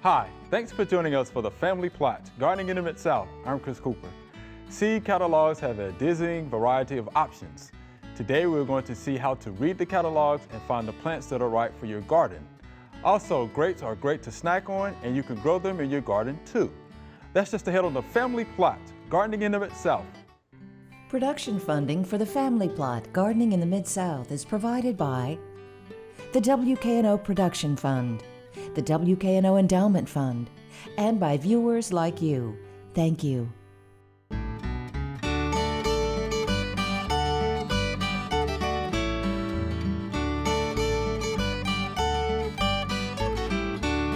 Hi, thanks for joining us for the Family Plot, Gardening in the Mid-South. I'm Chris Cooper. Seed catalogs have a dizzying variety of options. Today we're going to see how to read the catalogs and find the plants that are right for your garden. Also, grapes are great to snack on and you can grow them in your garden too. That's just ahead on the Family Plot, Gardening in the Mid-South. Production funding for the Family Plot, Gardening in the Mid-South is provided by the WKNO Production Fund, the WKNO Endowment Fund, and by viewers like you. Thank you.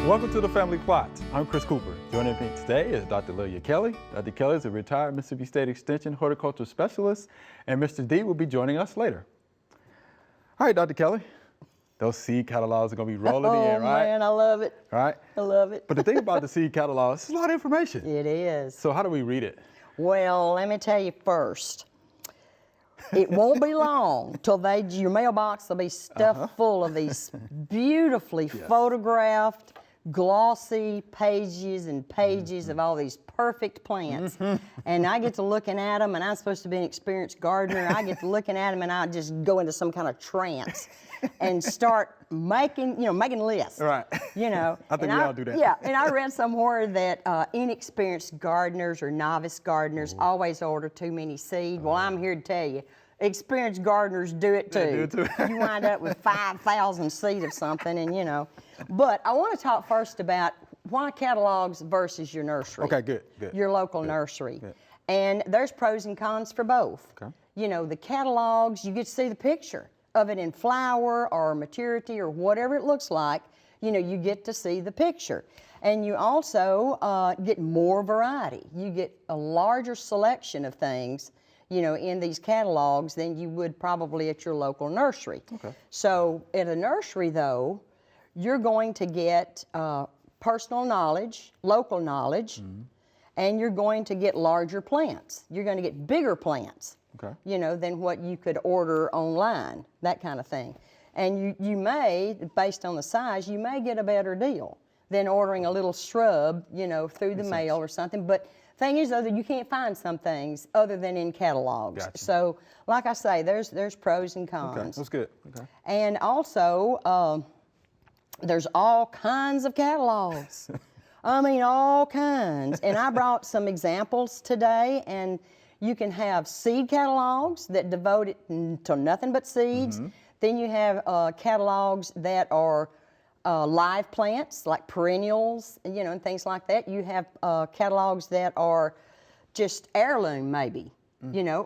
Welcome to the Family Plot. I'm Chris Cooper. Joining me today is Dr. Lelia Kelly. Dr. Kelly is a retired Mississippi State Extension horticulture specialist, and Mr. D will be joining us later. All right, Dr. Kelly, those seed catalogs are going to be rolling in, right? Oh, man, I love it. Right? I love it. But the thing about the seed catalogs, it's a lot of information. It is. So how do we read it? Well, let me tell you first. It won't be long till your mailbox will be stuffed full of these beautifully photographed, glossy pages and pages of all these perfect plants. And I get to looking at them, and I'm supposed to be an experienced gardener. I get to looking at them, and I just go into some kind of trance and start making lists. Right. I think we all do that. Yeah, and I read somewhere that inexperienced gardeners or novice gardeners always order too many seed. Well, I'm here to tell you, experienced gardeners do it too. They do it too. You wind up with 5,000 seed of something, and But I want to talk first about why catalogs versus your nursery. Okay, good. Your local nursery. Good. And there's pros and cons for both. Okay. The catalogs, you get to see the picture of it in flower or maturity or whatever it looks like. You get to see the picture. And you also get more variety. You get a larger selection of things in these catalogs than you would probably at your local nursery. Okay. So at a nursery, though, you're going to get personal knowledge, local knowledge, and you're going to get larger plants. You're going to get bigger plants, than what you could order online, that kind of thing. And you may, based on the size, you may get a better deal than ordering a little shrub, through the mail or something. But thing is, though, that you can't find some things other than in catalogs. Gotcha. So, like I say, there's pros and cons. Okay, that's good. Okay. And also, there's all kinds of catalogs. I mean, all kinds. And I brought some examples today, and you can have seed catalogs that devote it to nothing but seeds. Then you have catalogs that are live plants, like perennials, and things like that. You have catalogs that are just heirloom, maybe,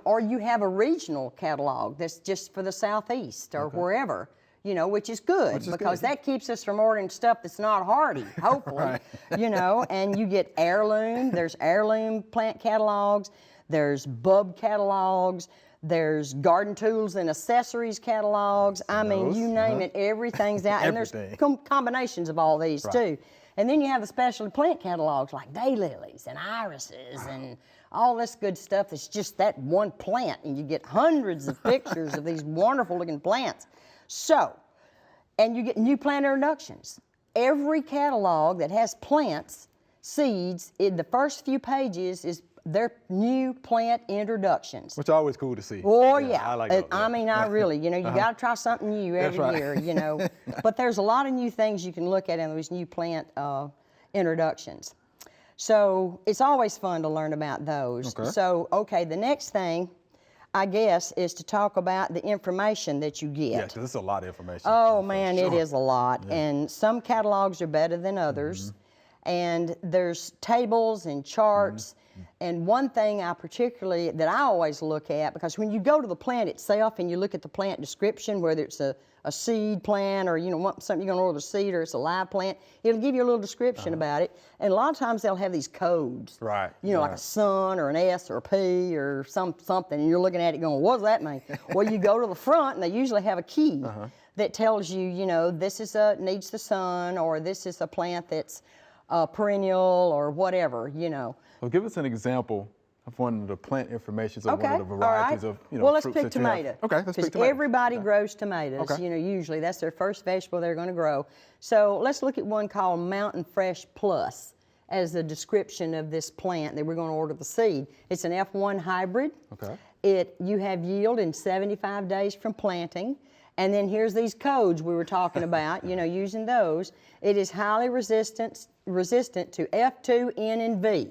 or you have a regional catalog that's just for the Southeast or wherever, which is good because that keeps us from ordering stuff that's not hardy, hopefully, and you get heirloom. There's heirloom plant catalogs. There's bulb catalogs. There's garden tools and accessories catalogs. I mean, you name it, everything's out. And there's combinations of all these too. And then you have the specialty plant catalogs like daylilies and irises and all this good stuff that's just that one plant. And you get hundreds of pictures of these wonderful looking plants. So, and you get new plant introductions. Every catalog that has plants, seeds, in the first few pages is their new plant introductions. Which are always cool to see. Oh, yeah. I like those, I mean, I really, you got to try something new every year, But there's a lot of new things you can look at in those new plant introductions. So it's always fun to learn about those. Okay. So, the next thing, I guess, is to talk about the information that you get. Yeah, because it's a lot of information. Oh, man, sure. it is a lot. Yeah. And some catalogs are better than others. And there's tables and charts. And one thing that I always look at, because when you go to the plant itself and you look at the plant description, whether it's a seed plant or something you're going to order seed or it's a live plant, it'll give you a little description about it. And a lot of times they'll have these codes. Right. Like a sun or an S or a P or something, and you're looking at it going, what does that mean? Well, you go to the front and they usually have a key that tells you, this needs the sun, or this is a plant that's perennial or whatever, Well, give us an example of one of the plant information of Okay, one of the all varieties right. of Well, let's fruits pick that you have. tomato. Okay, let's pick Because tomato. everybody grows tomatoes. Okay. Usually that's their first vegetable they're going to grow. So let's look at one called Mountain Fresh Plus as a description of this plant that we're going to order the seed. It's an F1 hybrid. Okay. You have yield in 75 days from planting. And then here's these codes we were talking about, using those. It is highly resistant to F2, N, and V.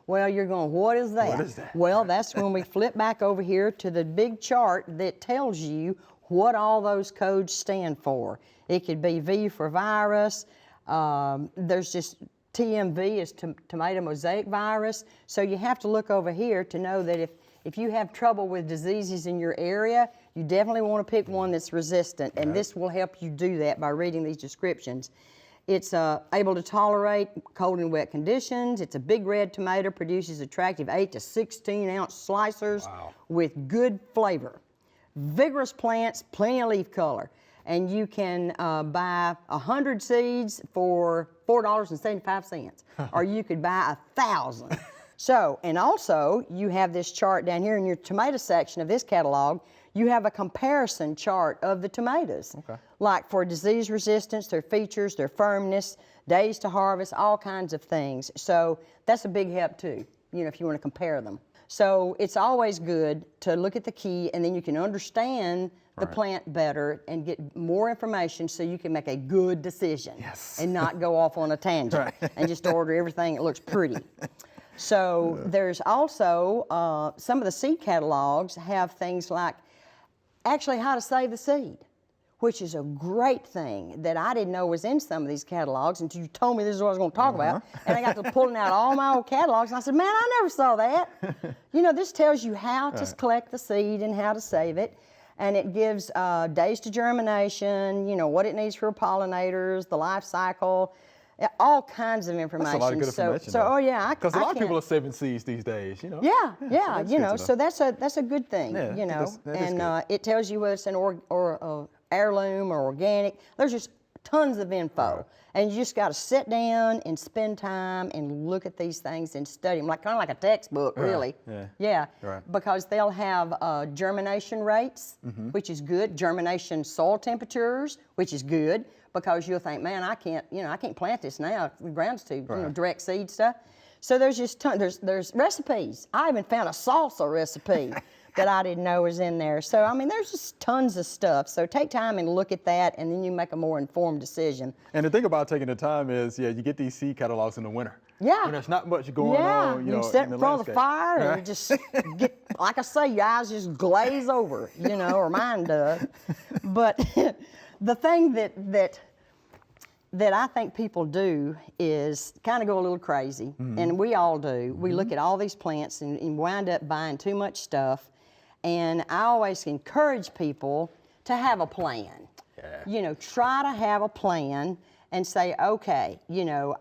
Well, you're going, what is that? What is that? Well, that's when we flip back over here to the big chart that tells you what all those codes stand for. It could be V for virus. There's just TMV is tomato mosaic virus. So you have to look over here to know that if you have trouble with diseases in your area, you definitely want to pick one that's resistant, and this will help you do that by reading these descriptions. It's able to tolerate cold and wet conditions. It's a big red tomato, produces attractive 8 to 16 ounce slicers with good flavor. Vigorous plants, plenty of leaf color. And you can buy 100 seeds for $4.75, or you could buy 1,000. So, and also you have this chart down here in your tomato section of this catalog. You have a comparison chart of the tomatoes. Okay. Like for disease resistance, their features, their firmness, days to harvest, all kinds of things. So that's a big help too, if you want to compare them. So it's always good to look at the key, and then you can understand the plant better and get more information so you can make a good decision and not go off on a tangent and just order everything that looks pretty. So there's also, some of the seed catalogs have things like actually how to save the seed, which is a great thing that I didn't know was in some of these catalogs until you told me this is what I was going to talk about. And I got to pulling out all my old catalogs, and I said, man, I never saw that. This tells you how to collect the seed and how to save it. And it gives days to germination, what it needs for pollinators, the life cycle, all kinds of information. That's a lot of good information. So, because a lot of people are saving seeds these days, Yeah, so that's a good thing, that it tells you whether it's an heirloom or organic. There's just tons of info, and you just got to sit down and spend time and look at these things and study them, kind of like a textbook, really. Because they'll have germination rates, which is good. Germination soil temperatures, which is good. Because you'll think, man, I can't plant this now. The ground's too, direct seed stuff. So there's just there's recipes. I even found a salsa recipe that I didn't know was in there. So I mean, there's just tons of stuff. So take time and look at that, and then you make a more informed decision. And the thing about taking the time is, you get these seed catalogs in the winter. Yeah. When there's not much going on, you sit in front of the fire and just get, like I say, your eyes just glaze over, or mine does. But the thing that I think people do is kind of go a little crazy, and we all do. We look at all these plants and wind up buying too much stuff, and I always encourage people to have a plan. Try to have a plan and say, okay,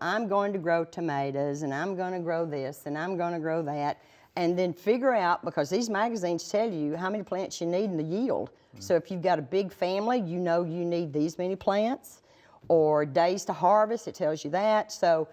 I'm going to grow tomatoes, and I'm going to grow this, and I'm going to grow that, and then figure out, because these magazines tell you how many plants you need and the yield. So if you've got a big family, you need these many plants, or days to harvest, it tells you that. So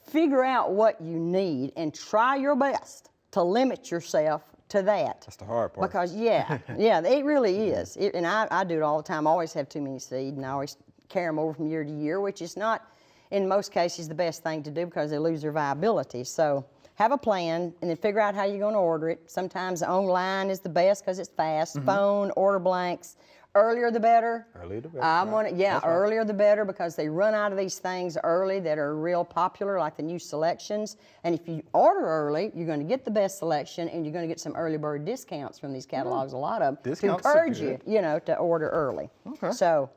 figure out what you need and try your best to limit yourself to that. That's the hard part. Because, it really is. And I do it all the time. I always have too many seed, and I always carry them over from year to year, which is not, in most cases, the best thing to do because they lose their viability. So have a plan, and then figure out how you're going to order it. Sometimes online is the best because it's fast. Phone, order blanks. Earlier the better. Earlier the better. Earlier the better, because they run out of these things early that are real popular, like the new selections. And if you order early, you're going to get the best selection, and you're going to get some early bird discounts from these catalogs, a lot of them, discounts to encourage you, to order early. Okay. So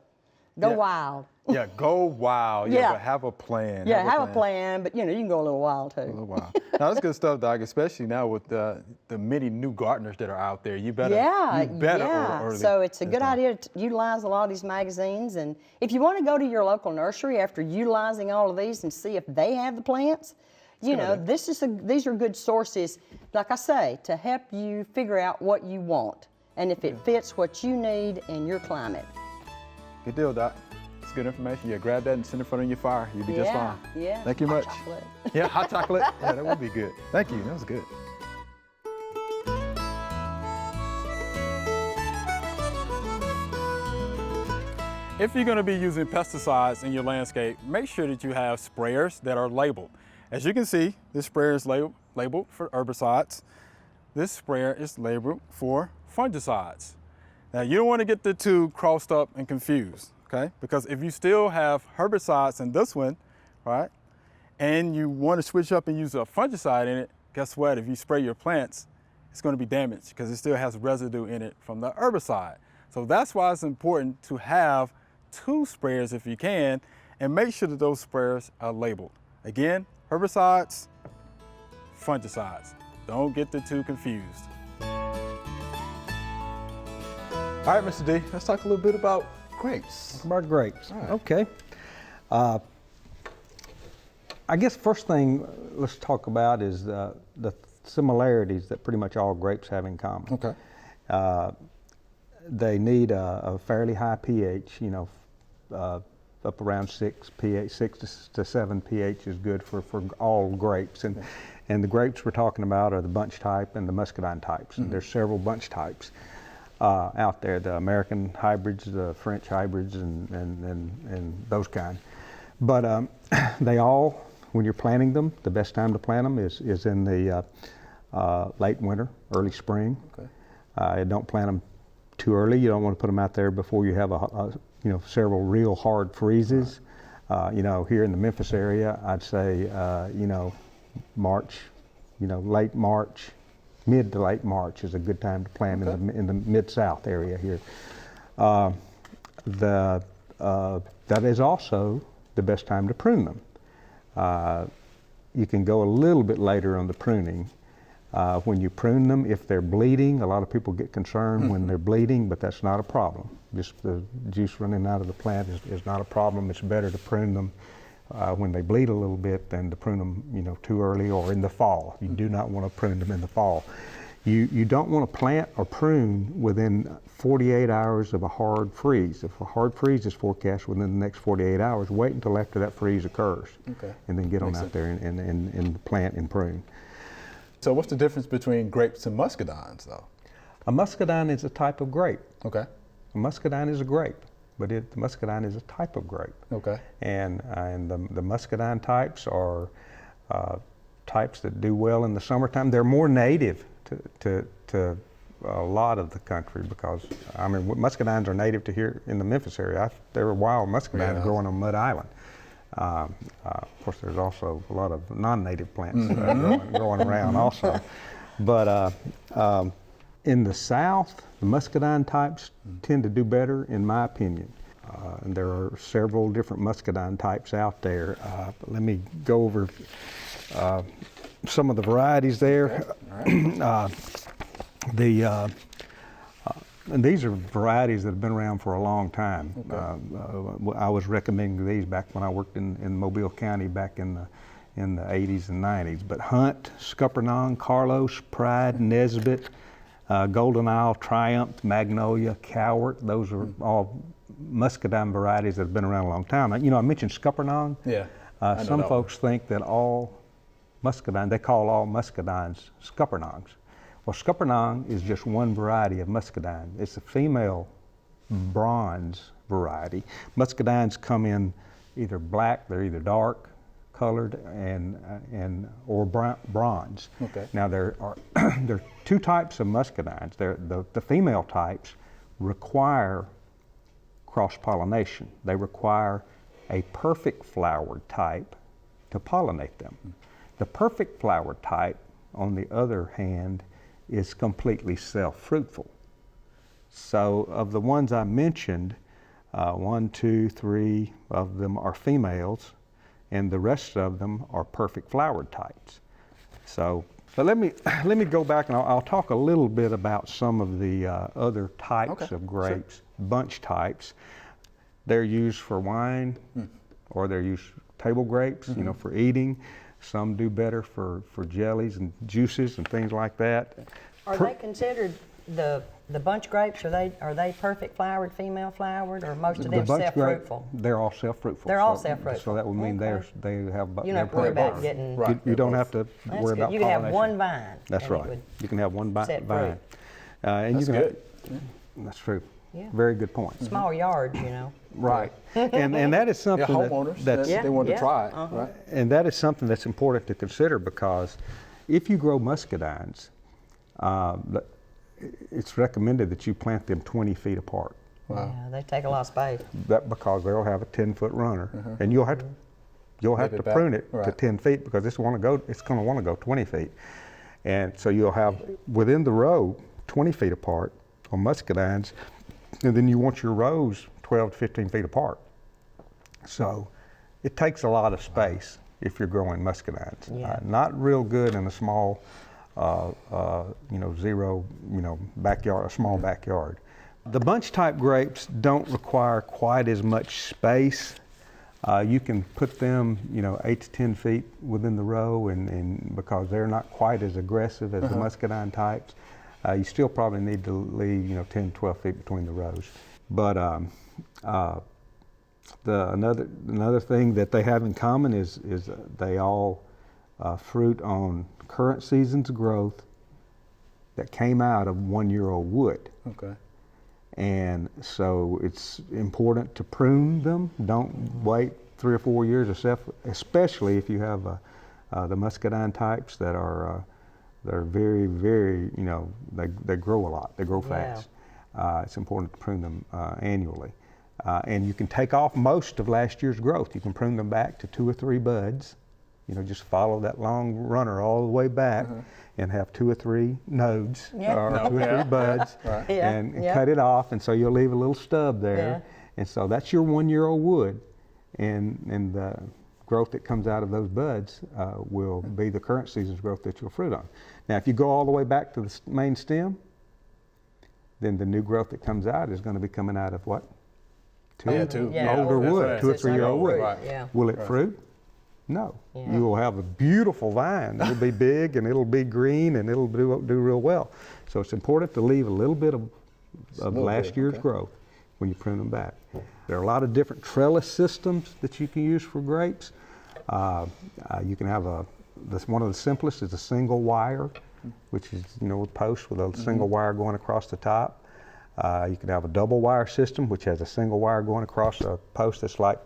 go wild. Yeah, go wild. Yeah, but have a plan. Yeah, have a plan, but you can go a little wild too. A little wild. Now that's good stuff, Doc. Especially now with the many new gardeners that are out there. You better order early. So it's a good idea to utilize a lot of these magazines, and if you want to go to your local nursery after utilizing all of these and see if they have the plants, these are good sources, like I say, to help you figure out what you want and if it fits what you need in your climate. Good deal, Doc. It's good information. Yeah, grab that and send it in front of your fire. You'll be just fine. Yeah. Thank you much. Chocolate. Yeah, hot chocolate. Yeah, that would be good. Thank you. That was good. If you're going to be using pesticides in your landscape, make sure that you have sprayers that are labeled. As you can see, this sprayer is labeled for herbicides. This sprayer is labeled for fungicides. Now, you don't want to get the two crossed up and confused, okay? Because if you still have herbicides in this one, right, and you want to switch up and use a fungicide in it, guess what? If you spray your plants, it's going to be damaged because it still has residue in it from the herbicide. So that's why it's important to have two sprayers if you can, and make sure that those sprayers are labeled. Again, herbicides, fungicides. Don't get the two confused. All right, Mr. D, let's talk a little bit about grapes. Talk about grapes. Right. Okay. I guess first thing let's talk about is the similarities that pretty much all grapes have in common. Okay. They need a fairly high pH, you know, up around 6 pH, 6 to 7 pH is good for all grapes. And the grapes we're talking about are the bunch type and the muscadine types. And there's several bunch types out there, the American hybrids, the French hybrids, and those kind. But they all, when you're planting them, the best time to plant them is in the late winter, early spring. Okay. Don't plant them too early. You don't want to put them out there before you have several real hard freezes. You know, here in the Memphis area, I'd say March, late March, mid to late March is a good time to plant in the Mid-South area here. That is also the best time to prune them. You can go a little bit later on the pruning. When you prune them, if they're bleeding, a lot of people get concerned when they're bleeding, but that's not a problem. Just the juice running out of the plant is not a problem. It's better to prune them when they bleed a little bit than to prune them, too early or in the fall. You do not want to prune them in the fall. You don't want to plant or prune within 48 hours of a hard freeze. If a hard freeze is forecast within the next 48 hours, wait until after that freeze occurs, and then get on out there and plant and prune. So what's the difference between grapes and muscadines, though? A muscadine is a type of grape. Okay. A muscadine is a grape, but the muscadine is a type of grape. Okay. And the muscadine types are types that do well in the summertime. They're more native to a lot of the country because, muscadines are native to here in the Memphis area. There are wild muscadines growing on Mud Island. Of course, there's also a lot of non-native plants growing around also. But in the South, the muscadine types tend to do better, in my opinion. And there are several different muscadine types out there. Let me go over some of the varieties there. Okay. All right. And these are varieties that have been around for a long time. Okay. I was recommending these back when I worked in Mobile County back in the 80s and 90s. But Hunt, Scuppernong, Carlos, Pride, Nesbitt, Golden Isle, Triumph, Magnolia, Cowart. Those are all muscadine varieties that have been around a long time. I mentioned Scuppernong. Yeah. Some folks think that all muscadine, they call all muscadines Scuppernongs. Well, Scuppernong is just one variety of muscadine. It's a female bronze variety. Muscadines come in either black, they're either dark colored or bronze. Okay. Now there are two types of muscadines. The female types require cross-pollination. They require a perfect flowered type to pollinate them. The perfect flowered type, on the other hand, is completely self-fruitful. So of the ones I mentioned, 1, 2, 3 of them are females, and the rest of them are perfect flowered types. So, but let me go back and I'll talk a little bit about some of the other types of grapes, bunch types. They're used for wine, or they're used table grapes, for eating. Some do better for jellies and juices and things like that. Are they considered the bunch grapes? Are they perfect flowered, female flowered, or most of them self-fruitful? They're all self-fruitful. They're all self-fruitful. So that would mean they have. You don't have to worry about getting. You don't have to worry about pollination. You can have one vine. That's right. You can have one vine. And you can. That's true. Yeah. Very good point. Small yards, you know. Right. And that is something homeowners that's they want to Yeah. try it, right? and that is something that's important to consider, because if you grow muscadines, it's recommended that you plant them 20 feet apart. Yeah, they take a lot of space. That because they'll have a 10-foot runner, and you'll have to Move it back. prune it to Right. 10 feet because it's going to want to go 20 feet, and so you'll have within the row 20 feet apart on muscadines, and then you want your rows 12 to 15 feet apart. So it takes a lot of space if you're growing muscadines. Yeah. Not real good in a small, zero, backyard, a small backyard. The bunch type grapes don't require quite as much space. You can put them, 8 to 10 feet within the row, and because they're not quite as aggressive as the muscadine types, you still probably need to leave, 10, 12 feet between the rows. But another thing that they have in common is they all fruit on current season's growth that came out of 1-year-old wood. Okay. And so it's important to prune them. Don't wait 3 or 4 years, especially if you have the muscadine types that are very, very, they grow a lot. They grow fast. It's important to prune them annually. And you can take off most of last year's growth. You can prune them back to 2 or 3 buds. Just follow that long runner all the way back and have 2 or 3 nodes or 2 or 3 buds and cut it off. And so you'll leave a little stub there. Yeah. And so that's your 1-year-old wood. And the growth that comes out of those buds will be the current season's growth that you'll fruit on. Now, if you go all the way back to the main stem, then the new growth that comes out is going to be coming out of what? Older wood, right. 2 or 3 year old wood. Right. Yeah. Will it fruit? No. Yeah. You will have a beautiful vine. It'll be big and it'll be green and it'll do real well. So it's important to leave a little bit of last year's growth when you prune them back. There are a lot of different trellis systems that you can use for grapes. You can have one of the simplest is a single wire, which is with posts with a single wire going across the top. You can have a double wire system, which has a single wire going across a post that's like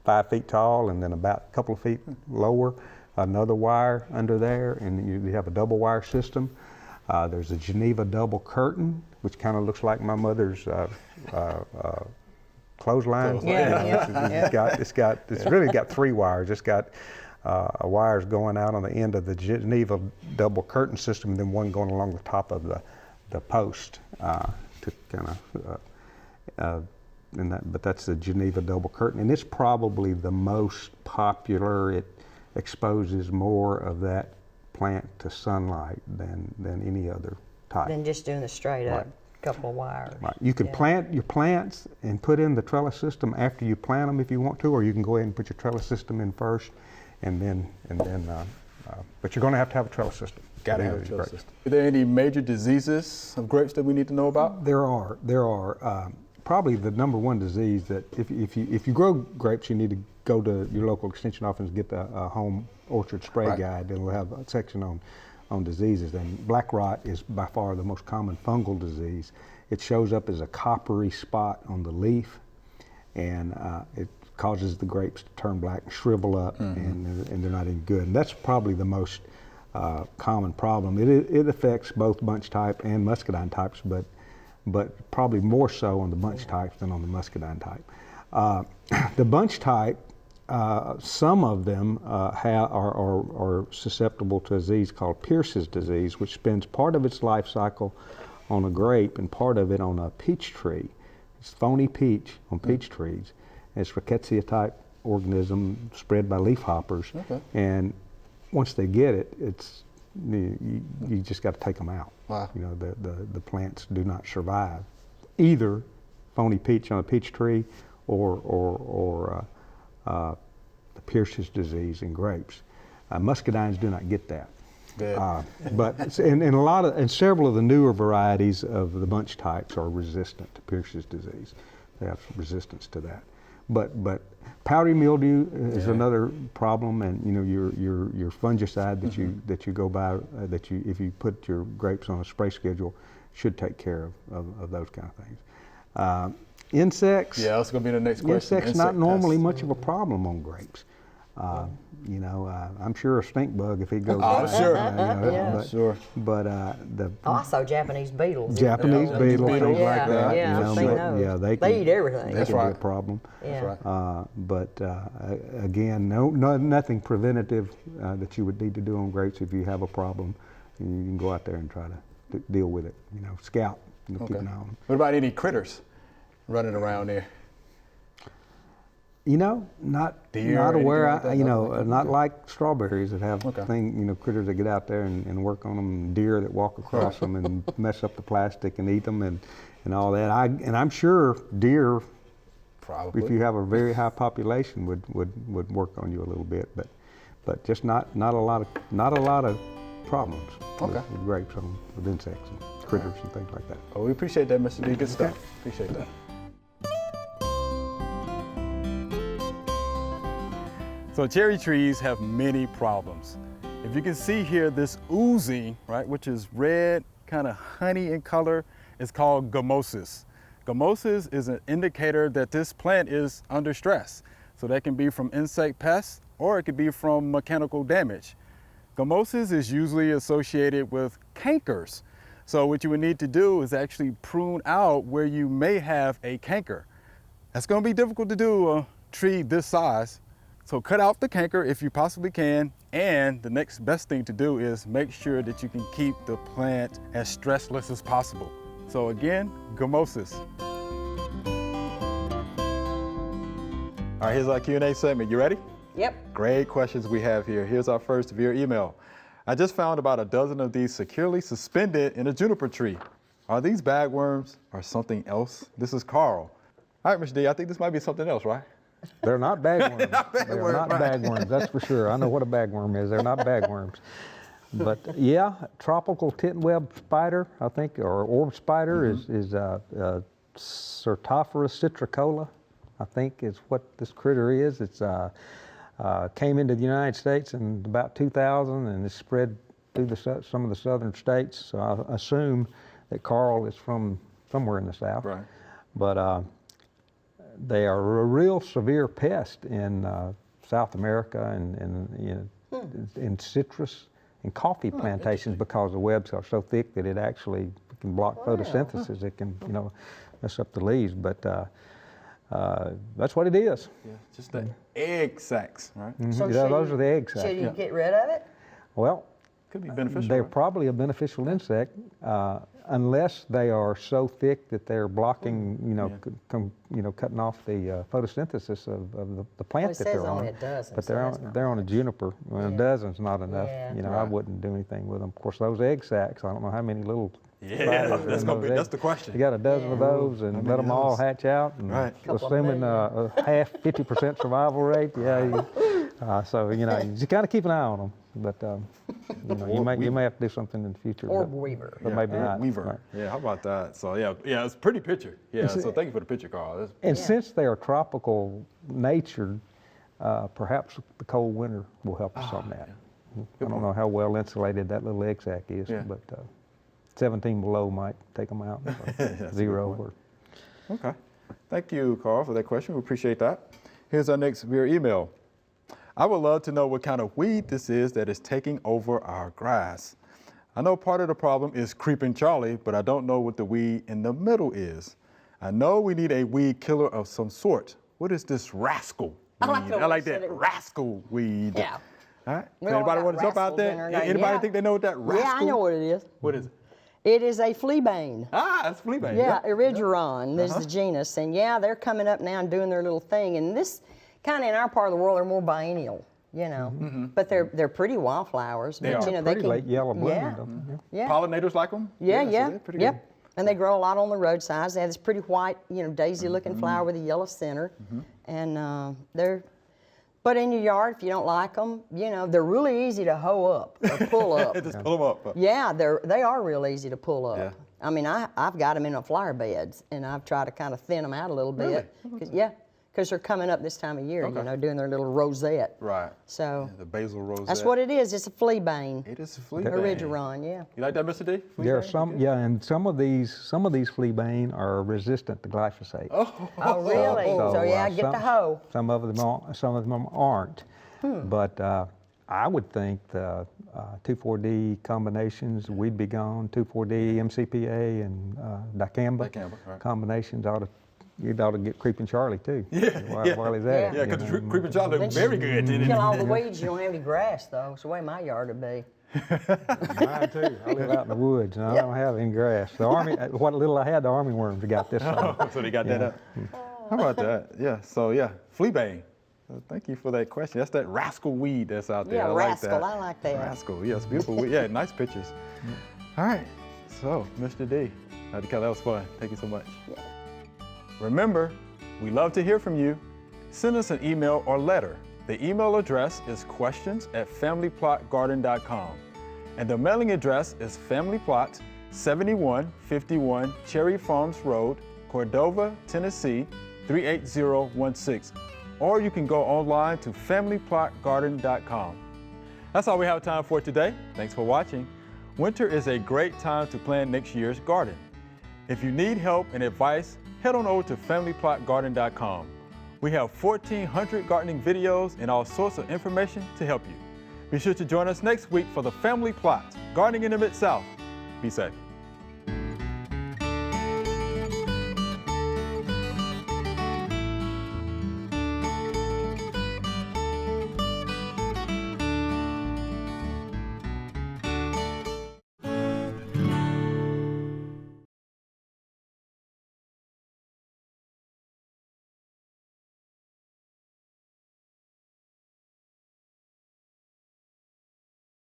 5 feet tall, and then about a couple of feet lower, another wire under there, and you have a double wire system. There's a Geneva double curtain, which kind of looks like my mother's clothesline. It's really got 3 wires. It's got wires going out on the end of the Geneva double curtain system, and then one going along the top of the post to kind of. But that's the Geneva double curtain, and it's probably the most popular. It exposes more of that plant to sunlight than any other type. Than just doing the straight up couple of wires. Right. You can plant your plants and put in the trellis system after you plant them if you want to, or you can go ahead and put your trellis system in first, and then. But you're going to have a trellis system. Got to have a trellis system. Are there any major diseases of grapes that we need to know about? There are. Probably the number one disease that if you grow grapes, you need to go to your local extension office and get the home orchard spray guide. It'll have a section on diseases. And black rot is by far the most common fungal disease. It shows up as a coppery spot on the leaf, and it causes the grapes to turn black and shrivel up, and they're not any good. And that's probably the most common problem. It affects both bunch type and muscadine types, but probably more so on the bunch types than on the muscadine type. The bunch type, some of them are susceptible to a disease called Pierce's disease, which spends part of its life cycle on a grape and part of it on a peach tree. It's phony peach on peach trees. It's rickettsia type organism spread by leafhoppers. Okay. And once they get it, you just got to take them out. Wow. The plants do not survive either phony peach on a peach tree or the Pierce's disease in grapes. Muscadines do not get that. But and several of the newer varieties of the bunch types are resistant to Pierce's disease. They have resistance to that. But powdery mildew is another problem, and your fungicide that you go by if you put your grapes on a spray schedule, should take care of those kind of things. Insects. Yeah, that's going to be the next question. Insects not normally much of a problem on grapes. You know, I'm sure a stink bug if he goes. Oh, sure. Sure. But Also Japanese beetles. Japanese beetles, things like that. Yeah, you know, they eat everything. They can be a problem. Yeah. But again, nothing preventative that you would need to do on grapes if you have a problem. You can go out there and try to deal with it. You know, scout. You know, keep an eye on them. What about any critters running around there? You know, not aware. Like not like strawberries that have critters that get out there and work on them. Deer that walk across them and mess up the plastic and eat them and all that. I'm sure deer, probably, if you have a very high population, would work on you a little bit, but just not a lot of problems with grapes with insects and critters and things like that. Oh, we appreciate that, Mr. D. Good stuff. Appreciate that. So cherry trees have many problems. If you can see here, this oozing, right, which is red, kind of honey in color, is called gummosis. Gummosis is an indicator that this plant is under stress. So that can be from insect pests or it could be from mechanical damage. Gummosis is usually associated with cankers. So what you would need to do is actually prune out where you may have a canker. That's going to be difficult to do a tree this size. So cut out the canker if you possibly can, and the next best thing to do is make sure that you can keep the plant as stressless as possible. So again, gummosis. All right, here's our Q&A segment. You ready? Yep. Great questions we have here. Here's our first via email. I just found about a dozen of these securely suspended in a juniper tree. Are these bagworms or something else? This is Carl. All right, Mr. D, I think this might be something else, right? They're not bagworms. They're not bagworms, that's for sure. I know what a bagworm is. They're not bagworms. But yeah, tropical tittenweb spider, I think, or orb spider is Certophorus citricola, I think is what this critter is. It's came into the United States in about 2000 and it's spread through some of the southern states. So I assume that Carl is from somewhere in the South. Right. But they are a real severe pest in South America and in citrus and coffee plantations because the webs are so thick that it actually can block photosynthesis. It can, mess up the leaves. But that's what it is. Yeah, just the egg sacs, right? Mm-hmm. So those are the egg sacs. Should you get rid of it? Well, could be beneficial. They're right? probably a beneficial insect. Unless they are so thick that they're blocking, cutting off the photosynthesis of the plant that they're on. But they're on a juniper. Well, a dozen's not enough. Yeah. I wouldn't do anything with them. Of course, those egg sacs, I don't know how many little. That's the question. You got a dozen of those and let them all hatch out. And assuming a half, 50% survival rate, so you kind of keep an eye on them. But you may have to do something in the future. Orb weaver. But maybe not. Weaver. Right. Yeah, how about that? So it's a pretty picture. Yeah, so thank you for the picture, Carl. Since they are tropical natured, perhaps the cold winter will help us on that. Yeah. I don't know how well insulated that little egg sac is, but 17 below might take them out. Zero. Okay. Thank you, Carl, for that question. We appreciate that. Here's our next via email. I would love to know what kind of weed this is that is taking over our grass. I know part of the problem is Creeping Charlie, but I don't know what the weed in the middle is. I know we need a weed killer of some sort. What is this rascal weed? I like that rascal weed. Yeah. All right. Anybody want to jump out there? Anybody think they know what that rascal? Yeah, I know what it is. What is it? It is a fleabane. It's fleabane. Yeah, Erigeron is the genus. And they're coming up now and doing their little thing. And this kind of in our part of the world, they're more biennial, But they're pretty wildflowers. They but, are they pretty can, late yellow blooming. Yeah. Pollinators like them? Yeah. Pretty good. And they grow a lot on the roadsides. They have this pretty white, daisy-looking flower with a yellow center. And but in your yard, if you don't like them, they're really easy to hoe up or pull up. Just pull them up. Yeah, they are real easy to pull up. Yeah. I mean, I've got them in flower beds, and I've tried to kind of thin them out a little bit. Really? Because because they're coming up this time of year, Okay. you know, doing their little rosette. Right. So The basil rosette. that's what it is. It's a flea bane. It is a flea A bane. Ridgeron, yeah. You like that, Mr. D? Flea There are bane? some, yeah, and some of these flea bane are resistant to glyphosate. Oh, really? So yeah, get the hoe. Some of them aren't. But I would think the 2,4-D combinations, we'd be gone. 2,4-D, MCPA, and dicamba right. combinations you'd ought to get Creeping Charlie too. Yeah, While he's at it. Yeah, you because know. Creeping Charlie look very good, didn't Kill it? all the weeds, you don't have any grass though. It's the way my yard would be. Mine too. I live out in the woods and I don't have any grass. The army, what little I had, the army worms got this summer. So they got that up. How about that? Yeah, so yeah, flea bane. So thank you for that question. That's that rascal weed that's out there. Yeah, I rascal, like that. I like that. Rascal, yes, beautiful weed. Yeah, nice pictures. All right, so Mr. D, Dr. Kelly, that was fun. Thank you so much. Yeah. Remember, we love to hear from you. Send us an email or letter. The email address is questions@familyplotgarden.com. And the mailing address is Family Plot, 7151 Cherry Farms Road, Cordova, Tennessee, 38016. Or you can go online to familyplotgarden.com. That's all we have time for today. Thanks for watching. Winter is a great time to plan next year's garden. If you need help and advice, head on over to familyplotgarden.com. We have 1,400 gardening videos and all sorts of information to help you. Be sure to join us next week for the Family Plot, Gardening in the Mid-South. Be safe.